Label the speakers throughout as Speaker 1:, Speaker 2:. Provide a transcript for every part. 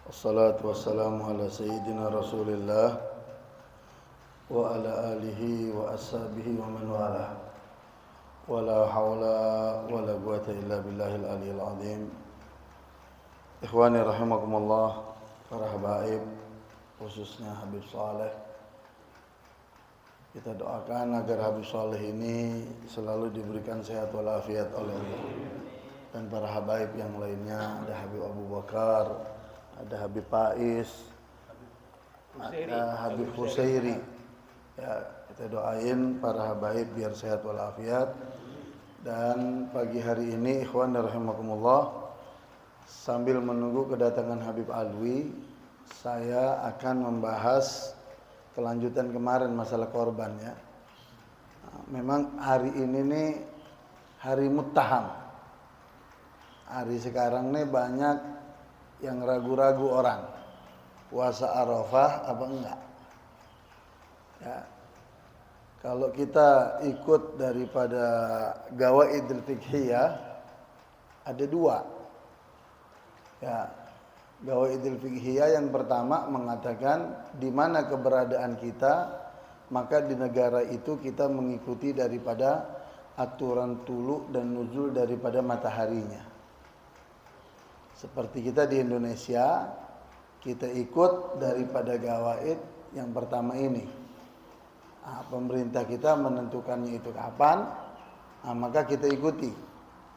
Speaker 1: Wassalatu wassalamu ala sayyidina Rasulillah wa ala alihi wa ashabihi wa man wala. Wala hawla wala quwata illa billahil aliyil azim. Ikhwani rahimakumullah, para habaib, khususnya Habib Saleh. Kita doakan agar Habib Saleh ini selalu diberikan sehat walafiat oleh Allah. Dan para habaib yang lainnya, ada Habib Abu Bakar, ada Habib Faiz, ada Habib Husairi. Ya, kita doain para habaib biar sehat walafiat. Dan pagi hari ini ikhwan rahimakumullah, sambil menunggu kedatangan Habib Alwi, saya akan membahas kelanjutan kemarin masalah korban ya. Memang hari ini nih hari muttaham. Hari sekarang nih banyak yang ragu-ragu orang puasa Arafah apa enggak. Ya. Kalau kita ikut daripada Gawaidul Fiqhiyah ada dua. Ya. Gawaidul Fiqhiyah yang pertama mengatakan di mana keberadaan kita, maka di negara itu kita mengikuti daripada aturan tulu dan nuzul daripada mataharinya. Seperti kita di Indonesia, kita ikut daripada gawaid yang pertama ini. Nah, pemerintah kita menentukannya itu kapan, maka kita ikuti.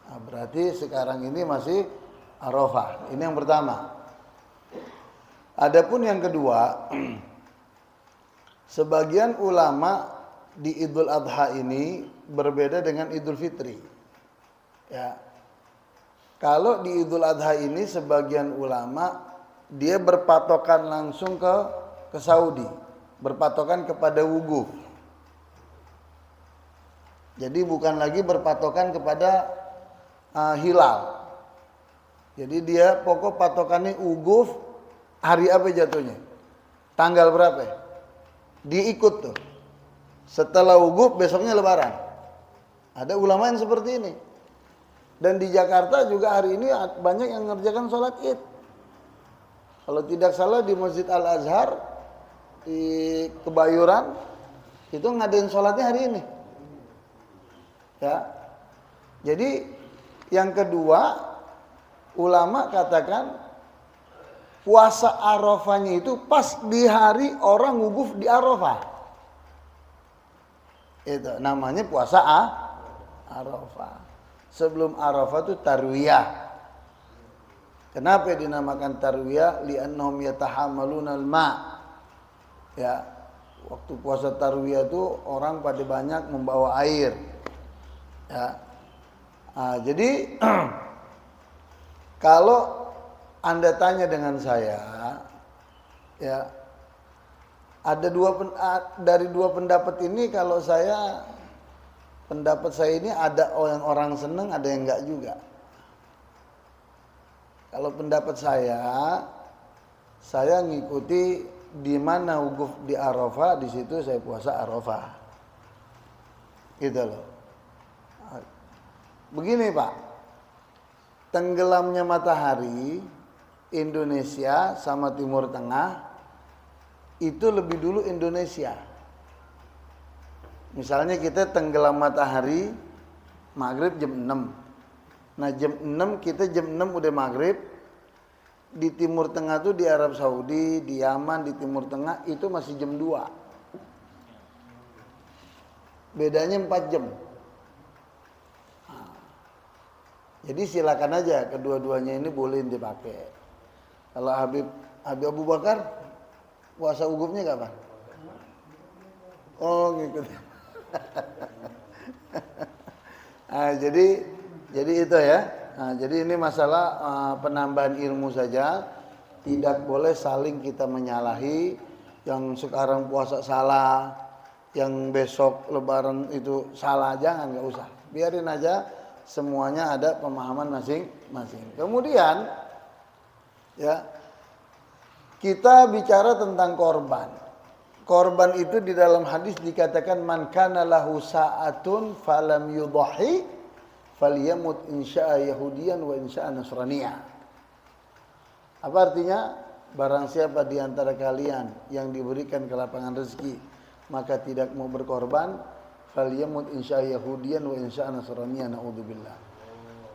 Speaker 1: Nah, berarti sekarang ini masih Arafah. Ini yang pertama. Adapun yang kedua, sebagian ulama di Idul Adha ini berbeda dengan Idul Fitri. Ya. Kalau di Idul Adha ini sebagian ulama dia berpatokan langsung ke Saudi, berpatokan kepada wuguf. Jadi bukan lagi berpatokan kepada hilal. Jadi dia pokok patokannya wuguf, hari apa jatuhnya? Tanggal berapa? Dia ikut tuh. Setelah wuguf besoknya lebaran. Ada ulama yang seperti ini. Dan di Jakarta juga hari ini banyak yang mengerjakan sholat id. Kalau tidak salah di Masjid Al-Azhar, di Kebayoran, itu ngadain sholatnya hari ini. Ya. Jadi yang kedua, ulama katakan puasa Arafahnya itu pas di hari orang wukuf di Arafah. Itu namanya puasa Arafah. Sebelum Arafah itu tarwiyah. Kenapa dinamakan tarwiyah? Li'annahum yatahammaluna al-ma'. Ya, waktu puasa tarwiyah itu orang pada banyak membawa air. Ya. Nah, jadi kalau Anda tanya dengan saya, ya, ada dari dua pendapat ini, kalau pendapat saya ini ada yang orang seneng, ada yang enggak juga. Kalau pendapat saya ngikuti di mana wukuf di Arafah, di situ saya puasa Arafah. Gitu loh. Begini Pak, tenggelamnya matahari Indonesia sama Timur Tengah itu lebih dulu Indonesia. Misalnya kita tenggelam matahari maghrib jam 6. Nah jam 6 kita jam 6 udah maghrib. Di Timur Tengah tuh di Arab Saudi, di Yaman, di Timur Tengah itu masih jam 2. Bedanya 4 jam. Nah, jadi silakan aja kedua-duanya ini boleh dipakai. Kalau Habib Abu Bakar puasa wukufnya kapan? Oh ngikut. Nah, jadi itu ya. Nah, jadi ini masalah penambahan ilmu saja. Tidak boleh saling kita menyalahi. Yang sekarang puasa salah, yang besok lebaran itu salah, jangan, nggak usah. Biarin aja, semuanya ada pemahaman masing-masing. Kemudian ya, kita bicara tentang korban. Korban itu di dalam hadis dikatakan man kana lahu sa'atun falam yudhi falyamut insya'a yahudiyan wa insya'a nasraniyah. Apa artinya? barang siapa di antara kalian yang diberikan kelapangan rezeki maka tidak mau berkorban, falyamut insya Yahudiyan wa insya Nasraniyan, naudzubillah.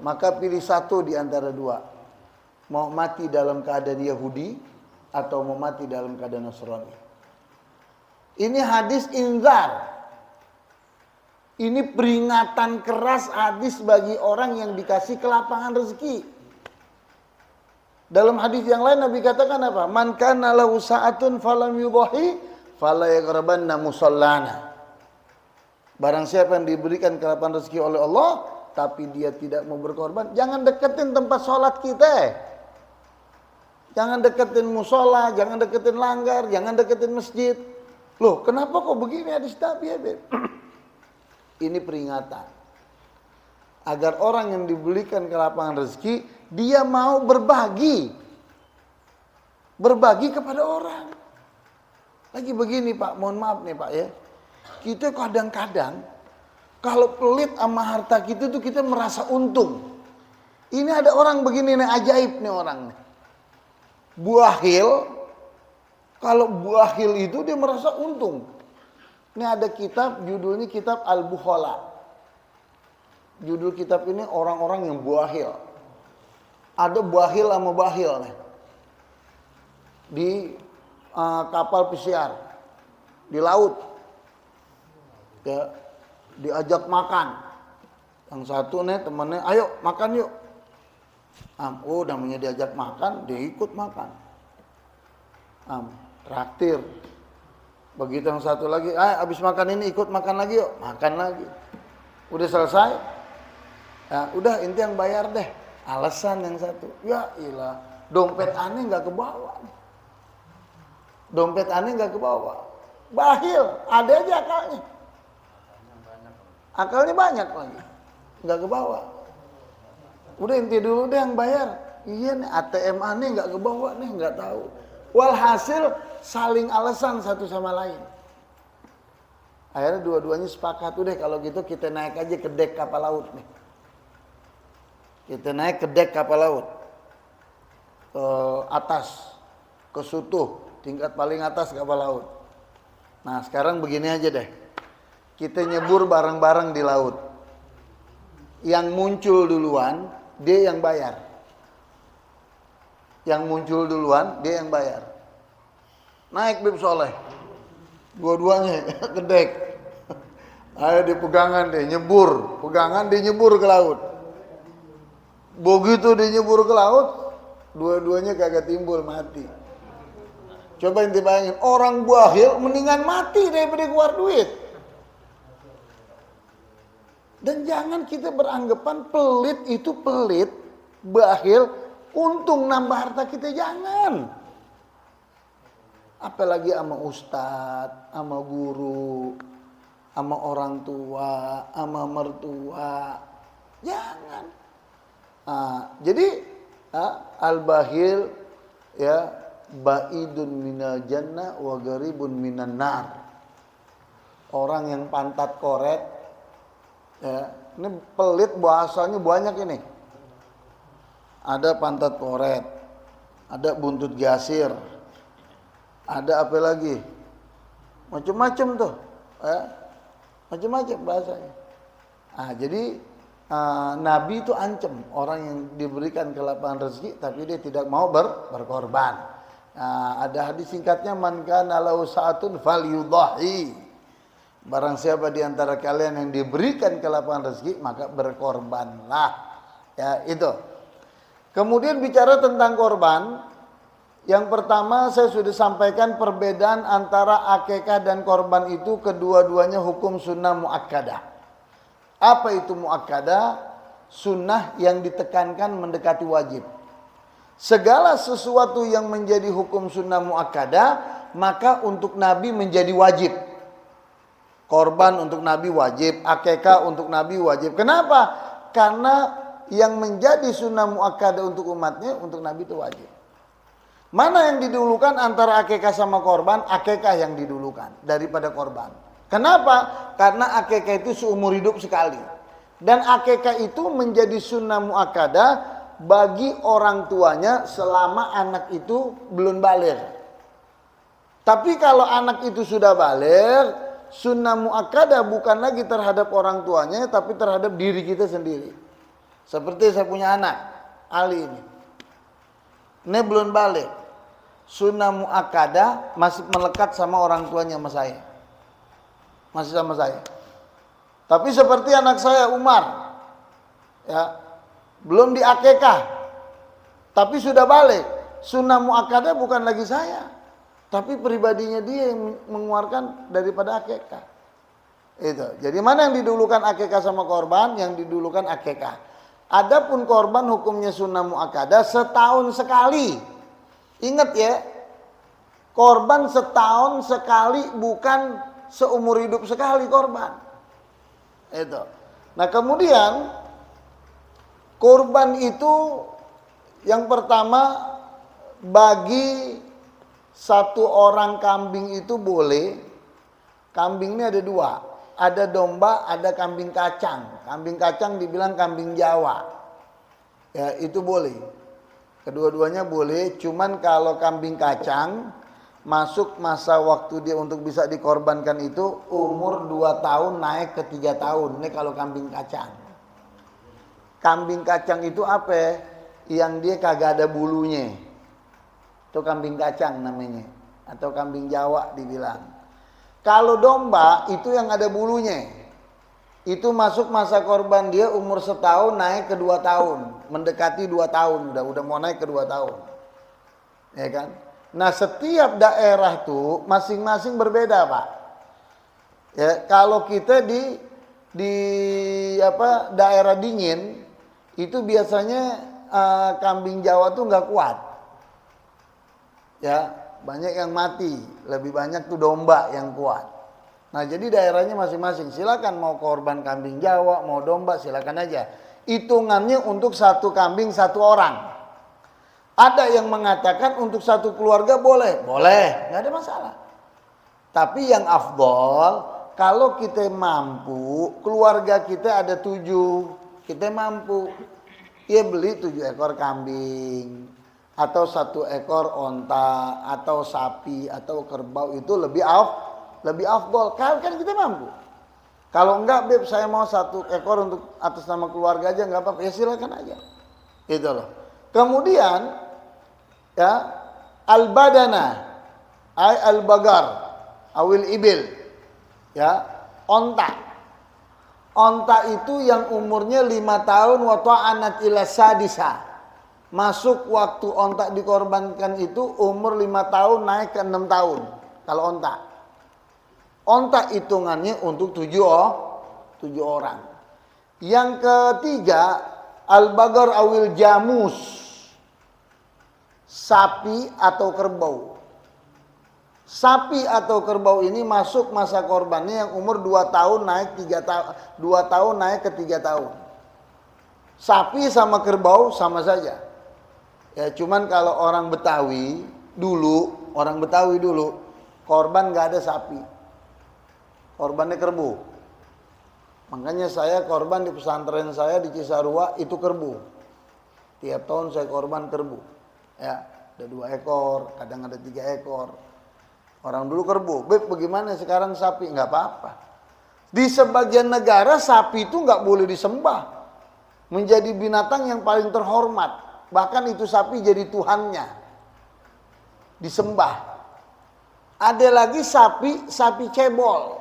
Speaker 1: Maka pilih satu di antara dua. Mau mati dalam keadaan Yahudi atau mau mati dalam keadaan Nasrani. Ini hadis inzar. Ini peringatan keras hadis bagi orang yang dikasih kelapangan rezeki. Dalam hadis yang lain Nabi katakan apa? Man kana lahu sa'atun falam yudhi fala yaqrabanna musallana. Barang siapa yang diberikan kelapangan rezeki oleh Allah tapi dia tidak mau berkorban, jangan deketin tempat sholat kita. Jangan deketin musola, jangan deketin langgar, jangan deketin masjid. Loh, kenapa kok begini hadis Nabi ya, Beb? Ini peringatan. Agar orang yang diberikan kelapangan rezeki, dia mau berbagi. Berbagi kepada orang. Lagi begini Pak, mohon maaf nih Pak ya. Kita kadang-kadang kalau pelit sama harta kita tuh kita merasa untung. Ini ada orang begini nih, ajaib nih orang nih. Buahil, kalau buahil itu dia merasa untung. Ini ada kitab, judulnya kitab Al-Bukhala. Judul kitab ini orang-orang yang buahil. Ada buahil sama bahil nih. Di kapal pesiar, di laut. Ya, diajak makan. Yang satu nih temennya, ayo makan yuk. Oh, namanya diajak makan, dia ikut makan. Traktir. Begitu yang satu lagi, habis makan ini ikut makan lagi yuk, makan lagi. Udah selesai, ya, udah inti yang bayar deh. Alasan yang satu, ya ilah, dompet aneh nggak kebawa. Dompet aneh nggak kebawa. Bahil, ada aja akalnya. Akalnya banyak lagi, nggak kebawa. Udah inti dulu deh yang bayar. Iya nih ATM aneh nggak kebawa nih, nggak tahu. Walhasil saling alasan satu sama lain. Akhirnya dua-duanya sepakat, udah kalau gitu kita naik aja ke dek kapal laut nih. Kita naik ke dek kapal laut. Ke atas, ke Sutuh, tingkat paling atas kapal laut. Nah sekarang begini aja deh. Kita nyebur bareng-bareng di laut. Yang muncul duluan, dia yang bayar. Yang muncul duluan, dia yang bayar. Naik Bib Soleh. Dua-duanya ke dek. Ayo di pegangan deh, nyebur. Pegangan dia nyebur ke laut. Begitu dia nyebur ke laut, dua-duanya kagak timbul, mati. Coba ente bayangin, orang buahil mendingan mati daripada keluar duit. Dan jangan kita beranggapan pelit itu pelit, bahil, untung nambah harta kita, jangan. Apalagi sama ustadz, sama guru, sama orang tua, sama mertua. Jangan. Jadi al-bahil ya ba'idun minal jannah wa garibun minan nar. Orang yang pantat koret, ya, ini pelit bahasanya banyak ini. Ada pantat koret, ada buntut gasir, ada apa lagi? Macam-macam tuh, ya. Macam-macam bahasanya. Jadi Nabi itu ancam orang yang diberikan kelapangan rezeki tapi dia tidak mau berkorban. Ada hadis singkatnya, man kana lahu sa'atun falyudhi. Barang siapa di antara kalian yang diberikan kelapangan rezeki maka berkorbanlah. Ya, itu. Kemudian bicara tentang korban, yang pertama saya sudah sampaikan perbedaan antara akikah dan korban itu kedua-duanya hukum sunnah muakkadah. Apa itu muakkadah? Sunnah yang ditekankan mendekati wajib. Segala sesuatu yang menjadi hukum sunnah muakkadah maka untuk Nabi menjadi wajib. Korban untuk Nabi wajib, akikah untuk Nabi wajib. Kenapa? Karena yang menjadi sunnah muakkadah untuk umatnya, untuk Nabi itu wajib. Mana yang didulukan antara akikah sama korban? Akikah yang didulukan daripada korban. Kenapa? Karena akikah itu seumur hidup sekali. Dan akikah itu menjadi sunnah muakkadah bagi orang tuanya selama anak itu belum baligh. Tapi kalau anak itu sudah baligh, sunnah muakkadah bukan lagi terhadap orang tuanya, tapi terhadap diri kita sendiri. Seperti saya punya anak, Ali ini. Ini belum baligh. Sunnah muakkadah masih melekat sama orang tuanya sama saya. Masih sama saya. Tapi seperti anak saya Umar, ya, belum diakekah, tapi sudah balik. Sunnah muakkadah bukan lagi saya, tapi pribadinya dia yang mengeluarkan daripada akekah. Itu. Jadi mana yang didulukan akekah sama korban? Yang didulukan akekah. Adapun korban hukumnya sunnah muakkadah setahun sekali. Ingat ya, korban setahun sekali, bukan seumur hidup sekali korban. Itu. Nah kemudian kurban itu yang pertama, bagi satu orang kambing itu boleh. Kambing ini ada dua, ada domba, ada kambing kacang. Kambing kacang dibilang kambing Jawa, ya itu boleh. Kedua-duanya boleh. Cuman kalau kambing kacang masuk masa waktu dia untuk bisa dikorbankan itu umur 2 tahun naik ke 3 tahun. Ini kalau kambing kacang. Kambing kacang itu apa? Yang dia kagak ada bulunya. Itu kambing kacang namanya. Atau kambing Jawa dibilang. Kalau domba itu yang ada bulunya. Itu masuk masa korban dia umur 1 tahun naik ke 2 tahun. Mendekati 2 tahun. Udah mau naik ke 2 tahun. Ya kan? Nah setiap daerah tuh masing-masing berbeda Pak. Ya, kalau kita di daerah dingin itu biasanya kambing Jawa tuh nggak kuat. Ya, banyak yang mati, lebih banyak tuh domba yang kuat. Nah jadi daerahnya masing-masing. Silakan mau korban kambing Jawa, mau domba silakan aja. Hitungannya untuk satu kambing 1 orang. Ada yang mengatakan untuk satu keluarga boleh, nggak ada masalah. Tapi yang afdol, kalau kita mampu, keluarga kita ada 7, kita mampu, ya beli 7 ekor kambing, atau 1 ekor onta, atau sapi, atau kerbau, itu lebih afdol. Kalau kan kita mampu. Kalau enggak, Beb, saya mau 1 ekor untuk atas nama keluarga aja, nggak apa-apa, ya silakan aja. Itu loh. Kemudian ya al-badana ay al-bagar awil ibil, ya onta. Onta itu yang umurnya 5 tahun wa ta'anat ila sadisa. Masuk waktu onta dikorbankan itu umur 5 tahun naik ke 6 tahun. Kalau onta. Onta hitungannya untuk 7 orang. Yang ketiga al-bagar awil jamus. Sapi atau kerbau. Sapi atau kerbau ini masuk masa korbannya yang umur 2 tahun naik 3 tahun, 2 tahun naik ke 3 tahun. Sapi sama kerbau sama saja. Ya cuman kalau orang Betawi dulu, korban nggak ada sapi. Korbannya kerbau. Makanya saya korban di pesantren saya di Cisarua itu kerbau. Tiap tahun saya korban kerbau. Ya, ada 2 ekor, kadang ada 3 ekor. Orang dulu kerbau. Beb, bagaimana sekarang sapi? Nggak apa-apa. Di sebagian negara sapi itu nggak boleh disembah. Menjadi binatang yang paling terhormat. Bahkan itu sapi jadi tuhannya. Disembah. Ada lagi sapi cebol.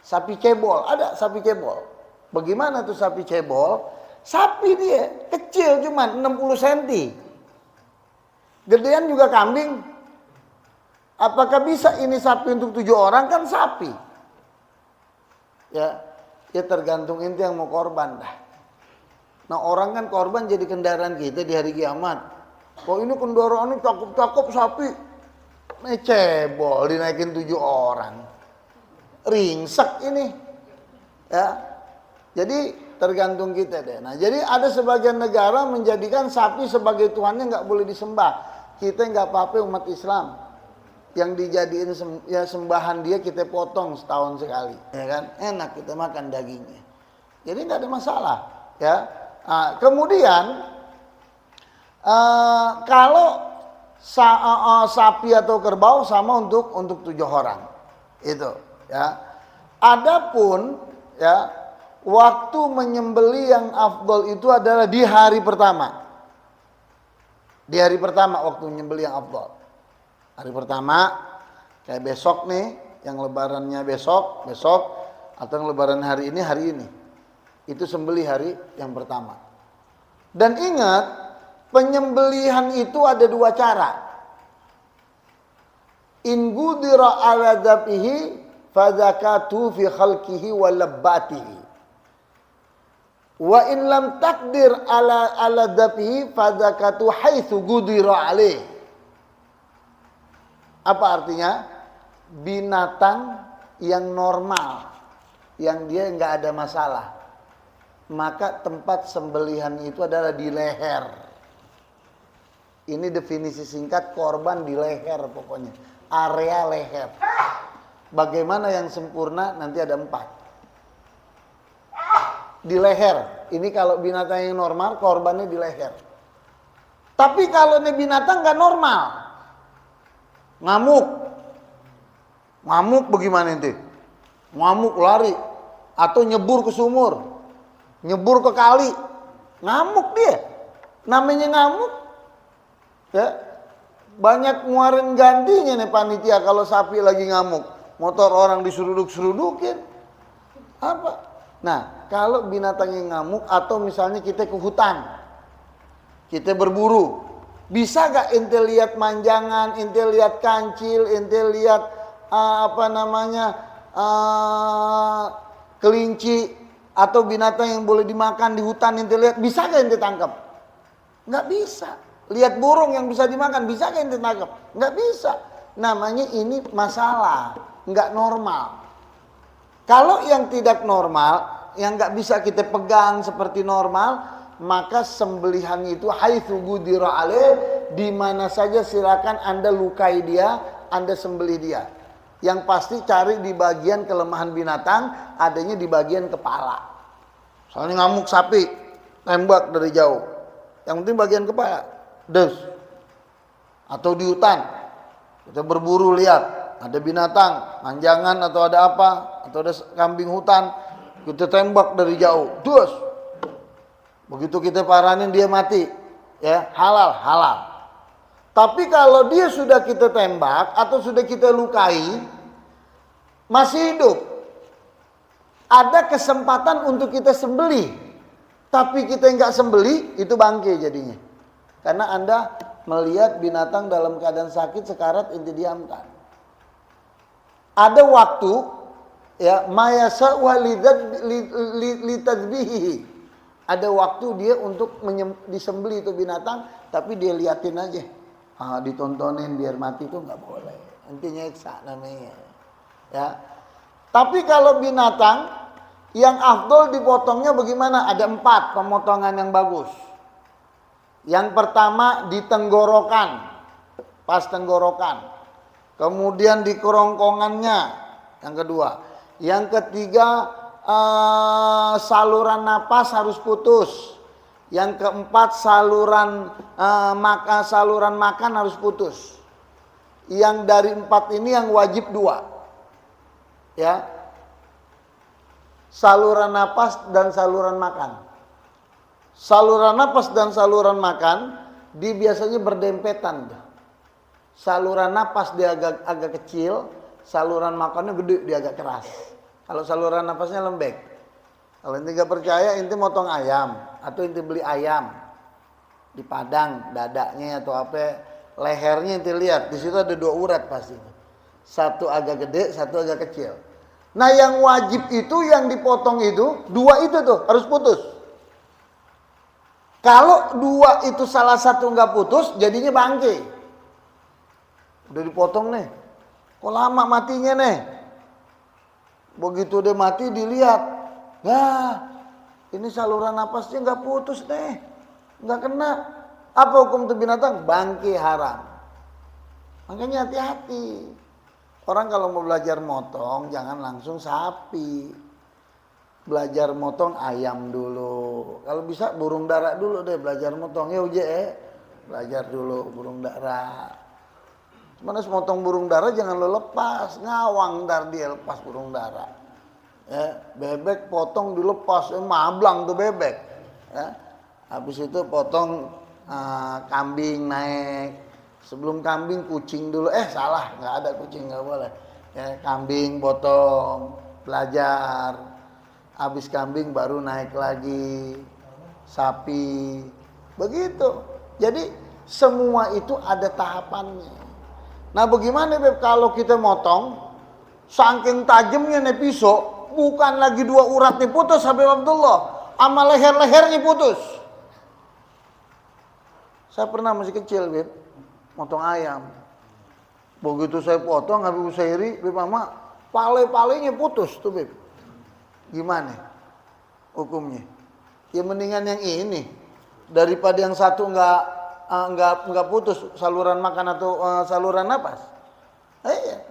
Speaker 1: Sapi cebol, ada sapi cebol. Bagaimana tuh sapi cebol? Sapi dia kecil cuman 60 cm. Gedean juga kambing. Apakah bisa ini sapi untuk 7 orang? Kan sapi. Ya tergantung ente yang mau korban dah. Nah orang kan korban jadi kendaraan kita di hari kiamat. Kok ini kendaraan ini cakep-cakep sapi. Ini cebol dinaikin 7 orang. Ringsek ini. Ya. Jadi tergantung kita deh. Nah jadi ada sebagian negara menjadikan sapi sebagai tuhannya nggak boleh disembah. Kita nggak apa-apa umat Islam. Yang dijadiin ya sembahan dia kita potong setahun sekali. Ya kan? Enak kita makan dagingnya. Jadi nggak ada masalah. Ya. Nah, kemudian kalau sapi atau kerbau sama untuk 7 orang. Itu ya. Adapun ya, waktu menyembelih yang afdol itu adalah di hari pertama. Di hari pertama waktu menyembelih yang afdol. Hari pertama kayak besok nih, yang lebarannya besok atau yang lebaran hari ini. Itu sembelih hari yang pertama. Dan ingat, penyembelihan itu ada 2 cara. In gudira ala dhabihi fadzakatu fi khalqihi wa labbatihi. Wa in lam takdir ala dhabihi fadzakatu haitsu gudira alaih. Apa artinya? Binatang yang normal, yang dia enggak ada masalah, maka tempat sembelihan itu adalah di leher. Ini definisi singkat, korban di leher pokoknya. Area leher. Bagaimana yang sempurna? Nanti ada 4. Di leher. Ini kalau binatang yang normal, korbannya di leher. Tapi kalau ini binatang nggak normal. Ngamuk bagaimana nanti? Ngamuk lari. Atau nyebur ke sumur. Nyebur ke kali. Ngamuk dia. Namanya ngamuk. Ya, banyak nguarin gantinya nih panitia kalau sapi lagi ngamuk. Motor orang diseruduk-serudukin. Apa? Nah, kalau binatang yang ngamuk atau misalnya kita ke hutan. Kita berburu. Bisa gak ente lihat manjangan, ente lihat kancil, ente lihat kelinci atau binatang yang boleh dimakan di hutan, ente lihat, bisa gak ente tangkap? Nggak bisa. Lihat burung yang bisa dimakan, bisa kan ente tangkap? Nggak bisa. Namanya ini masalah, nggak normal. Kalau yang tidak normal, yang nggak bisa kita pegang seperti normal, maka sembelihan itu haitsu gudira alaih, di mana saja silakan Anda lukai dia, Anda sembelih dia. Yang pasti cari di bagian kelemahan binatang, adanya di bagian kepala. Soalnya ngamuk sapi, tembak dari jauh. Yang penting bagian kepala. Des. Atau di hutan kita berburu, lihat ada binatang manjangan atau ada apa, atau ada kambing hutan, kita tembak dari jauh, des. Begitu kita paranin dia mati, ya halal. Tapi kalau dia sudah kita tembak atau sudah kita lukai, masih hidup, ada kesempatan untuk kita sembelih, tapi kita nggak sembelih, itu bangke jadinya. Karena Anda melihat binatang dalam keadaan sakit sekarat, ente diamkan. Ada waktu ya mayasa'u litadzbihi. Ada waktu dia untuk disembelih itu binatang, tapi dia liatin aja. Ditontonin biar mati itu nggak boleh. Ente nyeksa namanya. Ya. Tapi kalau binatang yang afdol dipotongnya bagaimana? Ada 4 pemotongan yang bagus. Yang pertama di tenggorokan, pas tenggorokan. Kemudian di kerongkongannya, yang kedua. Yang ketiga saluran napas harus putus. Yang keempat saluran makan harus putus. Yang dari 4 ini yang wajib 2. Ya. Saluran napas dan saluran makan. Saluran napas dan saluran makan dia biasanya berdempetan. Saluran napas dia agak kecil, saluran makannya gede, dia agak keras. Kalau saluran napasnya lembek. Kalau ente nggak percaya, ente motong ayam atau ente beli ayam di Padang, dadanya atau apa, lehernya ente lihat, di situ ada 2 urat pasti. Satu agak gede, satu agak kecil. Nah, yang wajib itu yang dipotong itu 2 itu tuh harus putus. Kalau 2 itu salah satu nggak putus, jadinya bangke. Udah dipotong nih, kok lama matinya nih? Begitu dia mati dilihat, nah ini saluran napasnya nggak putus nih, nggak kena. Apa hukum itu binatang? Bangke, haram. Makanya hati-hati. Orang kalau mau belajar motong, jangan langsung sapi. belajar motong ayam dulu. Kalau bisa burung dara dulu deh belajar motong. Ya uje, belajar dulu burung dara. Mana motong burung dara jangan lo lepas, ngawang dar dia lepas burung dara. Ya, bebek potong dilepas, mablang tuh bebek. Ya. Habis itu potong kambing naik. Sebelum kambing kucing dulu. Salah, nggak ada kucing, nggak boleh. Ya, kambing potong, belajar. Habis kambing baru naik lagi. Sapi. Begitu. Jadi semua itu ada tahapannya. Nah bagaimana Beb kalau kita motong, saking tajamnya nih pisau, bukan lagi 2 urat nih putus Habib Abdullah, sama leher-lehernya putus. Saya pernah masih kecil Beb, motong ayam. Begitu saya potong Habib Usairi, Beb Mama, pale-palenya putus tuh Beb. Gimana hukumnya? Ya mendingan yang ini daripada yang satu nggak putus saluran makan atau saluran napas.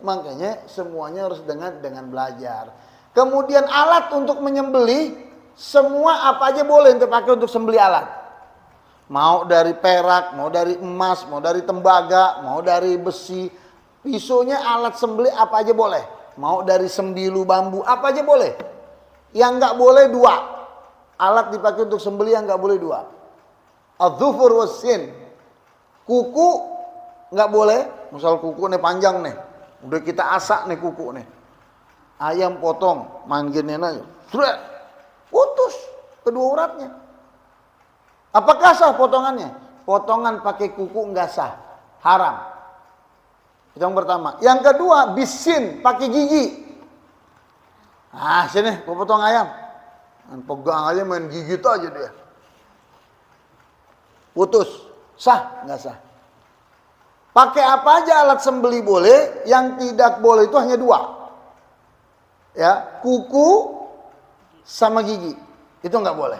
Speaker 1: Makanya semuanya harus dengan belajar. Kemudian alat untuk menyembelih semua apa aja boleh untuk pakai untuk sembelih alat. Mau dari perak, mau dari emas, mau dari tembaga, mau dari besi. Pisaunya alat sembelih apa aja boleh. Mau dari sembilu bambu apa aja boleh. Yang nggak boleh 2 alat dipakai untuk sembelih, yang nggak boleh 2. Adz-dzufur was-sin. Kuku nggak boleh, misal kuku nih panjang nih, udah kita asak nih kuku nih, ayam potong, manggilin aja, sudah putus kedua uratnya. Apakah sah potongannya? Potongan pakai kuku nggak sah, haram. Itu yang pertama. Yang kedua, bisin pakai gigi. Sini, gua potong ayam, pegang aja main gigit aja dia, putus. Sah, nggak sah. Pakai apa aja alat sembelih boleh, yang tidak boleh itu hanya 2. Ya, kuku sama gigi. Itu nggak boleh.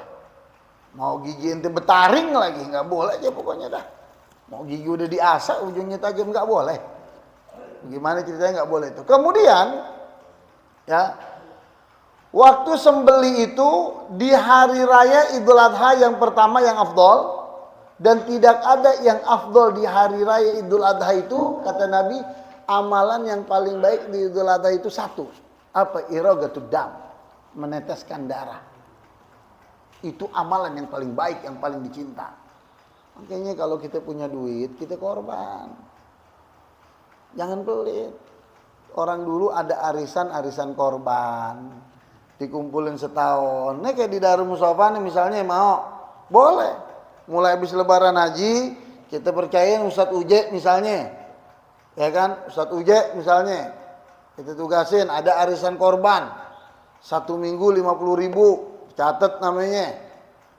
Speaker 1: Mau gigi ente betaring lagi, nggak boleh aja pokoknya dah. Mau gigi udah diasak, ujungnya tajam, nggak boleh. Gimana ceritanya nggak boleh itu. Kemudian, ya, waktu sembelih itu di hari raya Idul Adha yang pertama yang afdol. Dan tidak ada yang afdol di hari raya Idul Adha itu, kata Nabi, amalan yang paling baik di Idul Adha itu 1. Apa? Iragatud dam, meneteskan darah. Itu amalan yang paling baik, yang paling dicinta. Makanya kalau kita punya duit, kita korban. Jangan pelit. Orang dulu ada arisan korban, dikumpulin setahun. Ini kayak di Darul Musofa nih misalnya mau, boleh. Mulai habis lebaran haji, kita percayain Ustadz Uje misalnya. Ya kan, Ustadz Uje misalnya. Kita tugasin ada arisan korban. 1 minggu 50.000, catat namanya.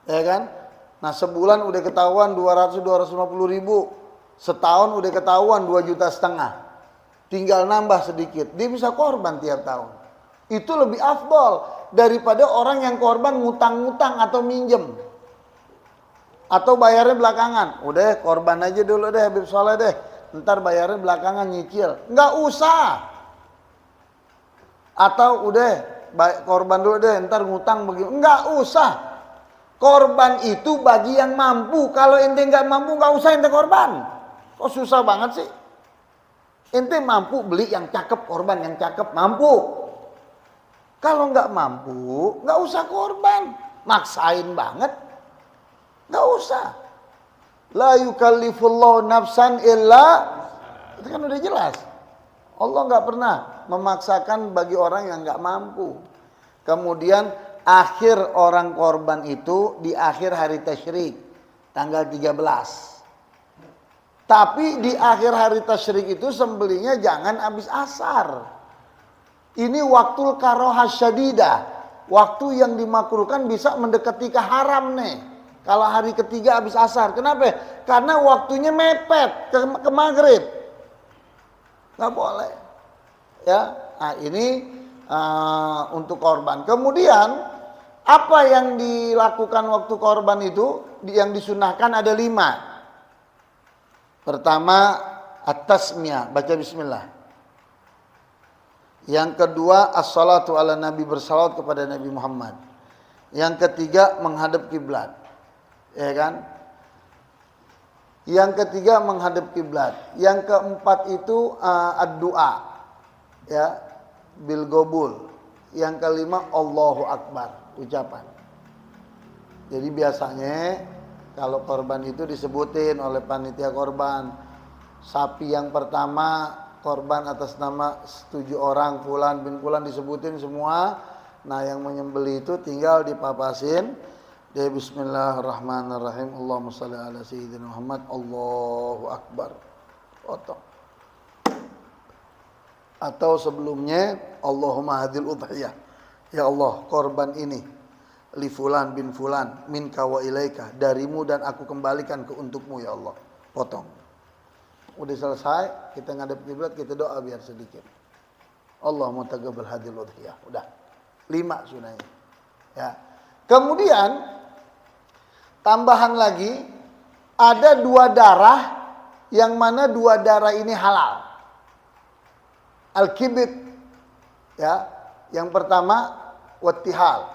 Speaker 1: Ya kan? Nah, sebulan udah ketahuan 250.000. Setahun udah ketahuan 2,5 juta. Tinggal nambah sedikit. Dia bisa korban tiap tahun. Itu lebih afdol daripada orang yang korban ngutang-ngutang atau minjem. Atau bayarnya belakangan. Udah korban aja dulu deh Habib Soleh deh. Ntar bayarnya belakangan nyicil. Nggak usah. Atau udah korban dulu deh, ntar ngutang begini. Nggak usah. Korban itu bagi yang mampu. Kalau ente nggak mampu, nggak usah ente korban. Kok susah banget sih? Ente mampu beli yang cakep, korban yang cakep, mampu. Kalau nggak mampu, nggak usah korban. Maksain banget. Nggak usah. La yukallifullahu nafsan illa, itu kan udah jelas. Allah nggak pernah memaksakan bagi orang yang nggak mampu. Kemudian akhir orang korban itu di akhir hari tasyrik, tanggal 13. Tapi di akhir hari tasyrik itu sembelihnya jangan habis asar. Ini waktu karohah syadidah, waktu yang dimakruhkan bisa mendekati ke haram nih. Kalau hari ketiga habis asar. Kenapa? Karena waktunya mepet ke maghrib. Nggak boleh. Ya, nah ini untuk korban. Kemudian apa yang dilakukan waktu korban itu? Yang disunahkan ada 5. Pertama, at-tasmiyah, baca bismillah. Yang kedua, as-salatu ala Nabi, bersalawat kepada Nabi Muhammad. Yang ketiga, menghadap kiblat. Ya kan? Yang ketiga, menghadap kiblat. Yang keempat itu ad-du'a. Ya, bil gobul. Yang kelima, Allahu Akbar, ucapan. Jadi biasanya kalau korban itu disebutin oleh panitia korban. Sapi yang pertama korban atas nama 7 orang, fulan bin fulan, disebutin semua. Nah, yang menyembelih itu tinggal dipapasin. Dia bismillahirrahmanirrahim. Allahumma shalli ala sayyidina Muhammad. Allahu Akbar. Potong. Atau sebelumnya, Allahumma hadil udhiyah. Ya Allah, korban ini li fulan bin fulan minka wa ilaika, darimu dan aku kembalikan ke untukmu ya Allah. Potong. Udah selesai, kita ngadep kiblat, kita doa biar sedikit. Allahumma taqabbal hadil udhiyah. Udah. 5 sunahnya. Ya. Kemudian tambahan lagi, ada 2 darah yang mana 2 darah ini halal. Al-kibit, ya. Yang pertama wattihal,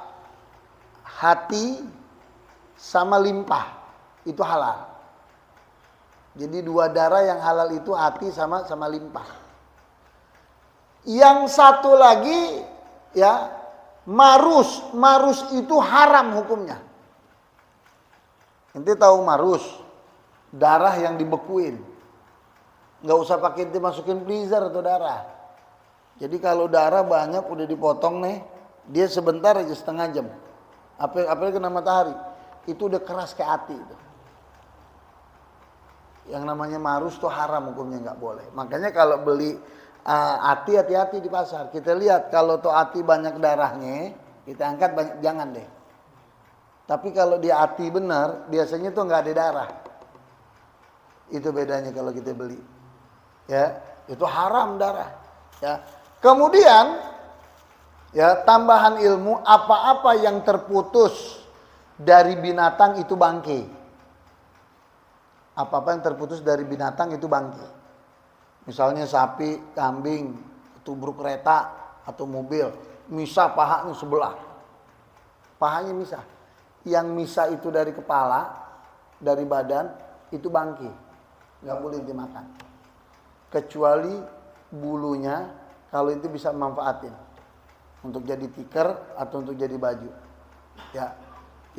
Speaker 1: hati sama limpah, itu halal. Jadi 2 darah yang halal itu hati sama limpah. Yang satu lagi, ya, marus. Marus itu haram hukumnya. Ente tahu marus? Darah yang dibekuin. Nggak usah pakai ente masukin freezer atau darah. Jadi kalau darah banyak udah dipotong nih, dia sebentar aja, setengah jam. Apalagi kena matahari, itu udah keras kayak hati itu. Yang namanya marus tuh haram hukumnya, nggak boleh. Makanya kalau beli hati-hati di pasar. Kita lihat kalau tuh hati banyak darahnya, kita angkat banyak, jangan deh. Tapi kalau dia hati benar, biasanya tuh nggak ada darah. Itu bedanya kalau kita beli. Ya, itu haram darah. Ya. Kemudian, ya, tambahan ilmu, apa-apa yang terputus dari binatang itu bangkai. Apa-apa yang terputus dari binatang itu bangkai. Misalnya sapi, kambing, tubruk kereta atau mobil, misah pahanya sebelah. Pahanya misah. Yang misah itu dari kepala, dari badan, itu bangkai. Nggak boleh dimakan. Kecuali bulunya, kalau itu bisa manfaatin untuk jadi tikar atau untuk jadi baju, ya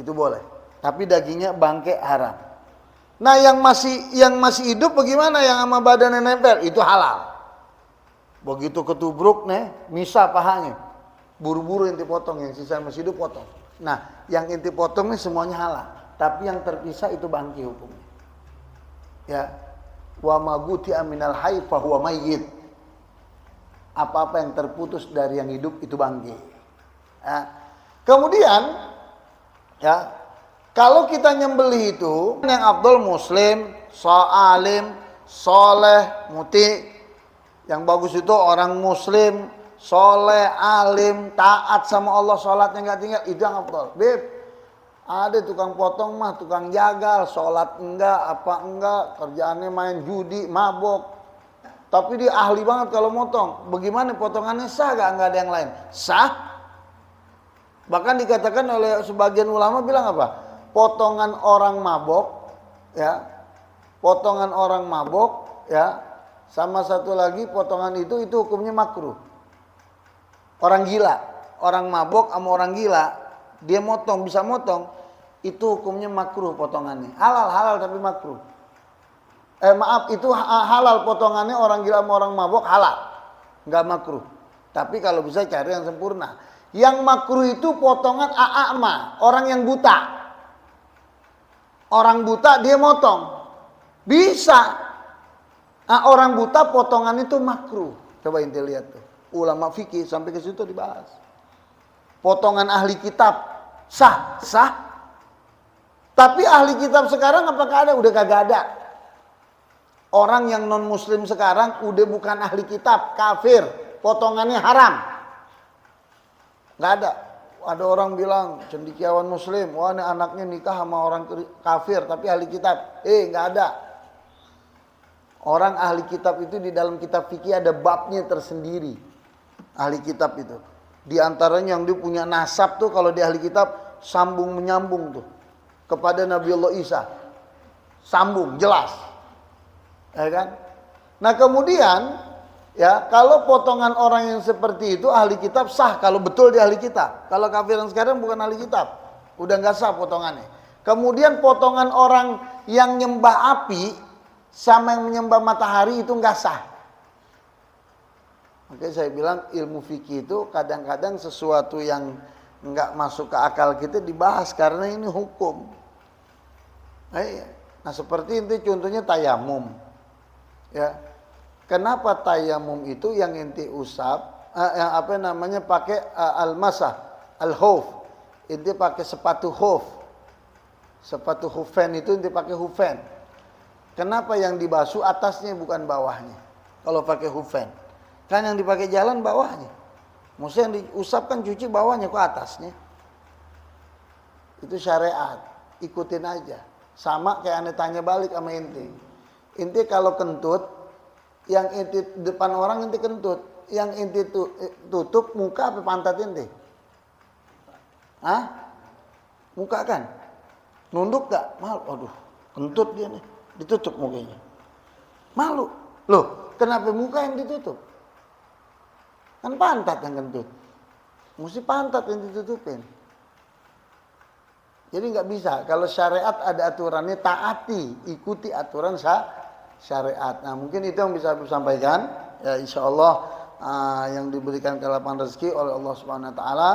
Speaker 1: itu boleh. Tapi dagingnya bangkai haram. Nah, yang masih hidup bagaimana? Yang sama badannya nempel itu halal. Begitu ketubruk nih, misah pahanya, buru-buru inti potong, yang sisa masih hidup potong. Nah, yang inti potong nih semuanya halal. Tapi yang terpisah itu bangkai hukumnya. Ya, wa maguti aminal hayy fa huwa mayyit. Apa-apa yang terputus dari yang hidup itu bangkai. Ya. Kemudian, ya, kalau kita nyembelih itu, yang afdal muslim, alim, soleh, muti. Yang bagus itu orang muslim, soleh, alim, taat sama Allah, sholatnya nggak tinggal, itu yang afdal. Beb, ada tukang potong mah, tukang jagal, sholat enggak, apa enggak, kerjaannya main judi, mabok. Tapi dia ahli banget kalau motong. Bagaimana potongannya sah gak? Nggak ada yang lain. Sah. Bahkan dikatakan oleh sebagian ulama bilang apa? Potongan orang mabok, ya. Potongan orang mabok, ya. Sama satu lagi potongan itu hukumnya makruh. Orang gila, orang mabok sama orang gila, dia motong, bisa motong, itu hukumnya makruh potongannya. Halal tapi makruh. Itu halal potongannya, orang gila sama orang mabok halal, nggak makruh. Tapi kalau bisa cari yang sempurna. Yang makruh itu potongan a'ama, orang yang buta. Orang buta dia motong, bisa. Orang buta potongan itu makruh. Coba inti lihat tuh, ulama fikih sampai ke situ dibahas. Potongan ahli kitab sah. Tapi ahli kitab sekarang apakah ada? Udah kagak ada. Orang yang non muslim sekarang udah bukan ahli kitab, kafir, potongannya haram. Nggak ada. Ada orang bilang cendekiawan muslim, wah ini anaknya nikah sama orang kafir tapi ahli kitab. Nggak ada. Orang ahli kitab itu di dalam kitab fikih ada babnya tersendiri. ahli kitab itu. Di antaranya yang dia punya nasab tuh kalau di ahli kitab sambung menyambung tuh kepada Nabiullah Isa. Sambung jelas. Ya kan? Nah, kemudian ya, kalau potongan orang yang seperti itu ahli kitab sah kalau betul dia ahli kitab. Kalau kafir yang sekarang bukan ahli kitab, udah nggak sah potongannya. Kemudian potongan orang yang nyembah api sama yang menyembah matahari itu nggak sah. Makanya saya bilang ilmu fikih itu kadang-kadang sesuatu yang nggak masuk ke akal kita dibahas karena ini hukum. Nah, seperti itu contohnya tayamum. Ya, kenapa tayamum itu yang inti usap, yang pakai al-masah, al-khuf, inti pakai sepatu khuf, sepatu khufen itu inti pakai khufen. Kenapa yang dibasuh atasnya bukan bawahnya? Kalau pakai khufen. Kan yang dipakai jalan bawahnya. Maksudnya yang diusap kan cuci bawahnya ke atasnya. Itu syariat. Ikutin aja. Sama kayak ane tanya balik sama inti. Inti kalau kentut, yang inti depan orang inti kentut. Yang inti tutup muka apa pantat inti? Hah? Muka kan? Nunduk gak? Malu. Aduh, kentut dia nih. Ditutup mukanya. Malu. Loh, kenapa muka yang ditutup? Kan pantat yang kentut. Mesti pantat yang ditutupin. Jadi nggak bisa. Kalau syariat ada aturannya, taati, ikuti aturan syariat. Nah, mungkin itu yang bisa saya sampaikan. Ya, insya Allah yang diberikan kelapangan rezeki oleh Allah Subhanahu Wa Taala,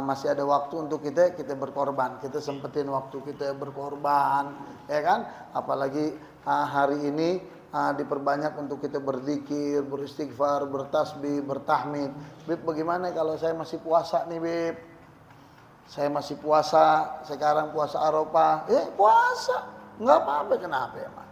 Speaker 1: masih ada waktu untuk kita berkorban. Kita sempetin waktu kita berkorban, ya kan? Apalagi hari ini diperbanyak untuk kita berzikir, beristighfar, bertasbih, bertahmid. Bib, bagaimana kalau saya masih puasa nih, Bib? Saya masih puasa, sekarang puasa Arafah. Puasa, nggak apa-apa, kenapa ya, Mas?